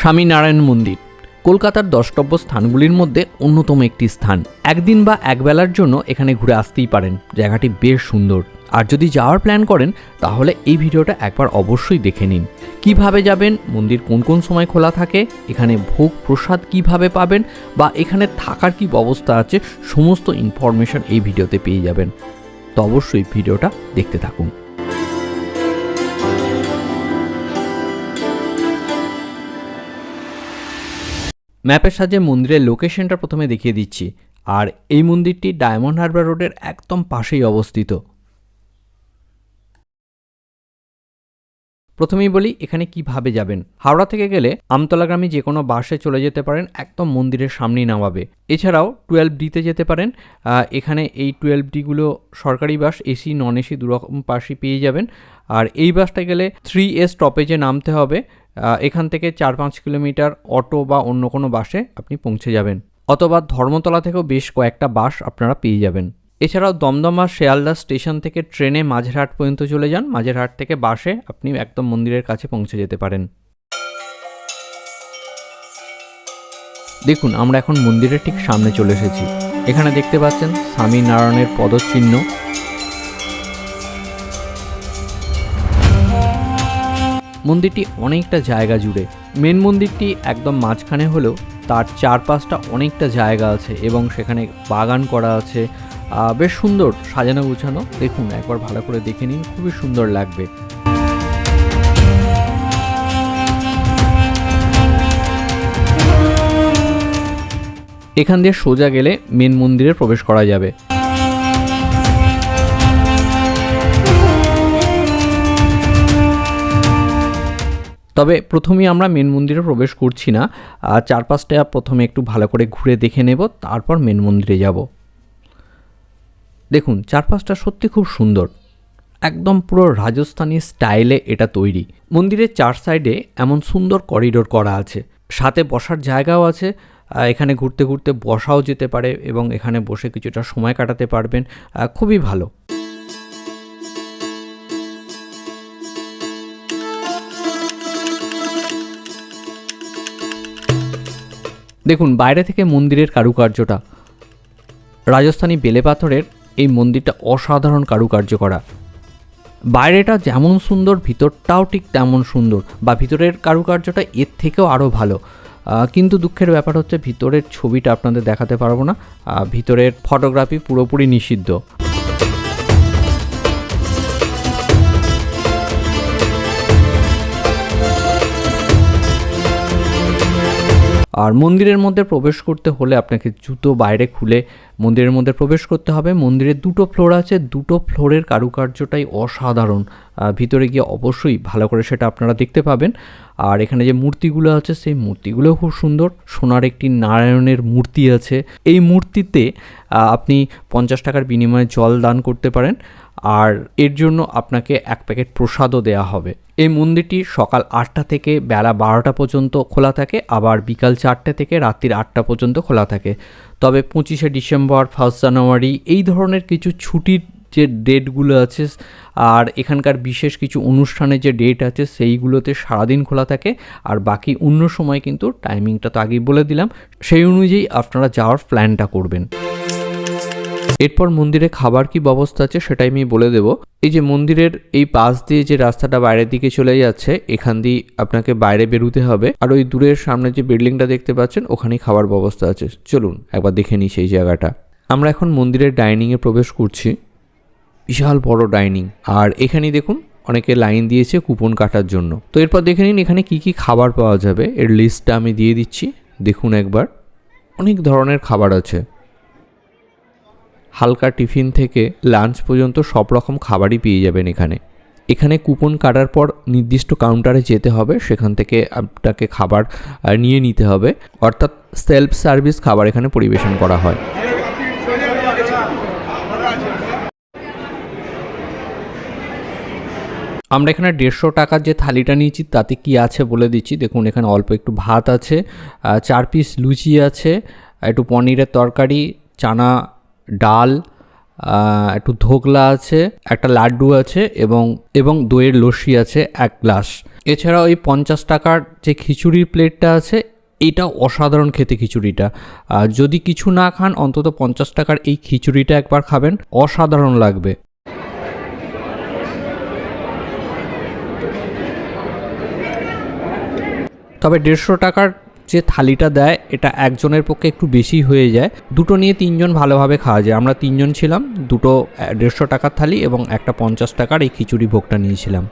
স্বামীনারায়ণ মন্দির কলকাতার দ্রষ্টব্য স্থানগুলির মধ্যে অন্যতম একটি স্থান। একদিন বা একবেলার জন্য এখানে ঘুরে আসতেই পারেন। জায়গাটি বেশ সুন্দর। আর যদি যাওয়ার প্ল্যান করেন তাহলে এই ভিডিওটা একবার অবশ্যই দেখে নিন। কিভাবে যাবেন, মন্দির কোন কোন সময় খোলা থাকে, এখানে ভোগ প্রসাদ কিভাবে পাবেন বা এখানে থাকার কি ব্যবস্থা আছে, সমস্ত ইনফরমেশন এই ভিডিওতে পেয়ে যাবেন। তো অবশ্যই ভিডিওটা দেখতে থাকুন। ম্যাপের সাহায্যে মন্দিরের লোকেশনটা প্রথমে দেখিয়ে দিচ্ছি। আর এই মন্দিরটি ডায়মন্ড হারবার রোডের একদম পাশেই অবস্থিত। প্রথমেই বলি এখানে কিভাবে যাবেন। হাওড়া থেকে গেলে আমতলাগামী যে কোনো বাসে চলে যেতে পারেন, একদম মন্দিরের সামনেই নামাবে। এছাড়াও 12Dতে যেতে পারেন। এখানে এই 12Dগুলো সরকারি বাস, এসি নন এসি দুরকম বাসই পেয়ে যাবেন। আর এই বাসটা গেলে 3A স্টপেজে নামতে হবে। এখান থেকে 4-5 কিলোমিটার অটো বা অন্য কোনো বাসে আপনি পৌঁছে যাবেন, অথবা ধর্মতলা থেকেও বেশ কয়েকটা বাস আপনারা পেয়ে যাবেন। এছাড়াও দমদম আর শিয়ালদা স্টেশন থেকে ট্রেনে মাঝেরহাট পর্যন্ত চলে যান। মাঝেরহাট থেকে বাসে আপনি একদম মন্দিরের কাছে পৌঁছে যেতে পারেন। দেখুন, আমরা এখন মন্দিরের ঠিক সামনে চলে এসেছি। এখানে দেখতে পাচ্ছেন স্বামীনারায়ণের পদচিহ্ন। মন্দিরটি অনেকটা জায়গা জুড়ে। মেন মন্দিরটি একদম মাঝখানে হলেও তার চারপাশটা অনেকটা জায়গা আছে এবং সেখানে বাগান করা আছে। বেশ সুন্দর সাজানো গুছানো। দেখুন, একবার ভালো করে দেখে নিন, খুবই সুন্দর লাগবে। এখান দিয়ে সোজা গেলে মেন মন্দিরে প্রবেশ করা যাবে। তবে প্রথমেই আমরা মেন মন্দিরে প্রবেশ করছি না। চারপাশটা প্রথমে একটু ভালো করে ঘুরে দেখে নেব, তারপর মেন মন্দিরে যাব। দেখুন, চারপাশটা সত্যি খুব সুন্দর। একদম পুরো রাজস্থানী স্টাইলে এটা তৈরি। মন্দিরের চার সাইডে এমন সুন্দর করিডোর করা আছে, সাথে বসার জায়গাও আছে। এখানে ঘুরতে ঘুরতে বসাও যেতে পারে এবং এখানে বসে কিছুটা সময় কাটাতে পারবেন। খুবই ভালো। দেখুন, বাইরে থেকে মন্দিরের কারুকার্যটা, রাজস্থানী বেলে পাথরের এই মন্দিরটা অসাধারণ কারুকার্য করা। বাইরেটা যেমন সুন্দর, ভিতরটাও ঠিক তেমন সুন্দর, বা ভিতরের কারুকার্যটা এর থেকেও আরও ভালো। কিন্তু দুঃখের ব্যাপার হচ্ছে ভিতরের ছবিটা আপনাদের দেখাতে পারবো না। ভিতরের ফটোগ্রাফি পুরোপুরি নিষিদ্ধ। আর মন্দিরের মধ্যে প্রবেশ করতে হলে আপনাকে জুতো বাইরে খুলে মন্দিরের মধ্যে প্রবেশ করতে হবে। মন্দিরের 2টো ফ্লোর আছে, 2টো ফ্লোরের কারুকার্যটাই অসাধারণ। ভিতরে গিয়ে অবশ্যই ভালো করে সেটা আপনারা দেখতে পাবেন। আর এখানে যে মূর্তিগুলো আছে সেই মূর্তিগুলোও খুব সুন্দর। সোনার একটি নারায়ণের মূর্তি আছে। এই মূর্তিতে আপনি 50 টাকার বিনিময়ে জল দান করতে পারেন, আর এর জন্য আপনাকে 1 প্যাকেট প্রসাদও দেওয়া হবে। এই মন্দিরটি সকাল 8টা থেকে বেলা 12টা পর্যন্ত খোলা থাকে, আবার বিকাল 4টে থেকে রাত্রির 8টা পর্যন্ত খোলা থাকে। তবে 25শে ডিসেম্বর, 1 জানুয়ারি এই ধরনের কিছু ছুটির যে ডেটগুলো আছে আর এখানকার বিশেষ কিছু অনুষ্ঠানের যে ডেট আছে সেইগুলোতে সারাদিন খোলা থাকে। আর বাকি অন্য সময় কিন্তু টাইমিংটা তো আগেই বলে দিলাম, সেই অনুযায়ী আপনারা যাওয়ার প্ল্যানটা করবেন। এরপর মন্দিরে খাবার কি ব্যবস্থা আছে সেটাই আমি বলে দেব। এই যে মন্দিরের এই পাশ দিয়ে যে রাস্তাটা বাইরের দিকে চলে যাচ্ছে, এখান দিয়ে আপনাকে বাইরে বেরোতে হবে। আর ওই দূরের সামনে যে বিল্ডিংটা দেখতে পাচ্ছেন ওখানেই খাবার ব্যবস্থা আছে। চলুন একবার দেখে নিই সেই জায়গাটা। আমরা এখন মন্দিরের ডাইনিংয়ে প্রবেশ করছি। বিশাল বড় ডাইনিং। আর এখানেই দেখুন অনেকে লাইন দিয়েছে কুপন কাটার জন্য। তো এরপর দেখে নিন এখানে কি কি খাবার পাওয়া যাবে, এর লিস্টটা আমি দিয়ে দিচ্ছি। দেখুন একবার, অনেক ধরনের খাবার আছে। হালকা টিফিন থেকে লাঞ্চ পর্যন্ত সব রকম খাবারই পেয়ে যাবেন এখানে। এখানে কুপন কাটার পর নির্দিষ্ট কাউন্টারে যেতে হবে, সেখান থেকে আপনাকে খাবার নিয়ে নিতে হবে। অর্থাৎ সেলফ সার্ভিস খাবার এখানে পরিবেশন করা হয়। আমরা এখানে 150 টাকার যে থালিটা নিয়েছি তাতে কি আছে বলে দিচ্ছি। দেখুন, এখানে অল্প একটু ভাত আছে, 4 পিস লুচি আছে, একটু পনিরের তরকারি, চানা ডাল, একটু ধোকলা আছে, একটা লাড্ডু আছে এবং এবং দইয়ের লস্যি আছে 1 গ্লাস। এছাড়াও এই 50 টাকার যে খিচুড়ির প্লেটটা আছে, এটা অসাধারণ খেতে খিচুড়িটা। যদি কিছু না খান অন্তত 50 টাকার এই খিচুড়িটা একবার খাবেন, অসাধারণ লাগবে। তবে 150 টাকার যে থালিটা দেয় এটা একজনের পক্ষে একটু বেশি হয়ে যায়, দুটো নিয়ে 3 জন ভালোভাবে খাওয়া যায়। আমরা 3 জন ছিলাম, দুটো 150 টাকার থালি এবং একটা 50 টাকার এই খিচুড়ি ভোগটা নিয়েছিলাম।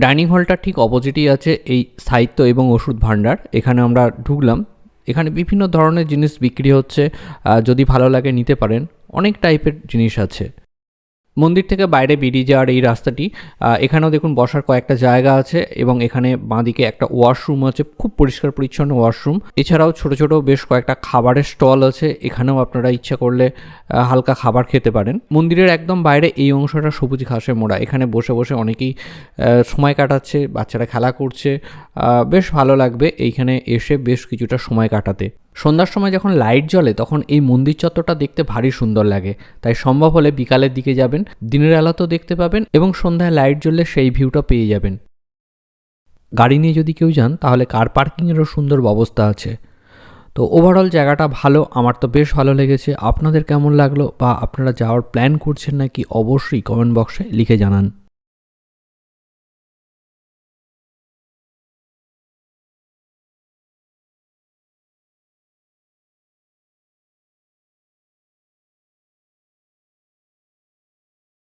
ডাইনিং হলটার ঠিক অপোজিটেই আছে এই সাহিত্য এবং ওষুধ ভাণ্ডার। এখানে আমরা ঢুকলাম, এখানে বিভিন্ন ধরনের জিনিস বিক্রি হচ্ছে, যদি ভালো লাগে নিতে পারেন, অনেক টাইপের জিনিস আছে। মন্দির থেকে বাইরে বেরিয়ে যাওয়ার এই রাস্তাটি, এখানেও দেখুন বসার কয়েকটা জায়গা আছে এবং এখানে বাঁদিকে একটা ওয়াশরুম আছে, খুব পরিষ্কার পরিচ্ছন্ন ওয়াশরুম। এছাড়াও ছোট ছোট বেশ কয়েকটা খাবারের স্টল আছে, এখানেও আপনারা ইচ্ছা করলে হালকা খাবার খেতে পারেন। মন্দিরের একদম বাইরে এই অংশটা সবুজ ঘাসে মোড়া, এখানে বসে বসে অনেকেই সময় কাটাচ্ছে, বাচ্চারা খেলা করছে, বেশ ভালো লাগবে এইখানে এসে বেশ কিছুটা সময় কাটাতে। সন্ধ্যার সময় যখন লাইট জ্বলে তখন এই মন্দির চত্বরটা দেখতে ভারী সুন্দর লাগে, তাই সম্ভব হলে বিকালের দিকে যাবেন, দিনের আলোতেও দেখতে পাবেন এবং সন্ধ্যায় লাইট জ্বললে সেই ভিউটা পেয়ে যাবেন। গাড়ি নিয়ে যদি কেউ যান তাহলে কার পার্কিংয়েরও সুন্দর ব্যবস্থা আছে। তো ওভারঅল জায়গাটা ভালো, আমার তো বেশ ভালো লেগেছে। আপনাদের কেমন লাগলো বা আপনারা যাওয়ার প্ল্যান করছেন নাকি অবশ্যই কমেন্ট বক্সে লিখে জানান।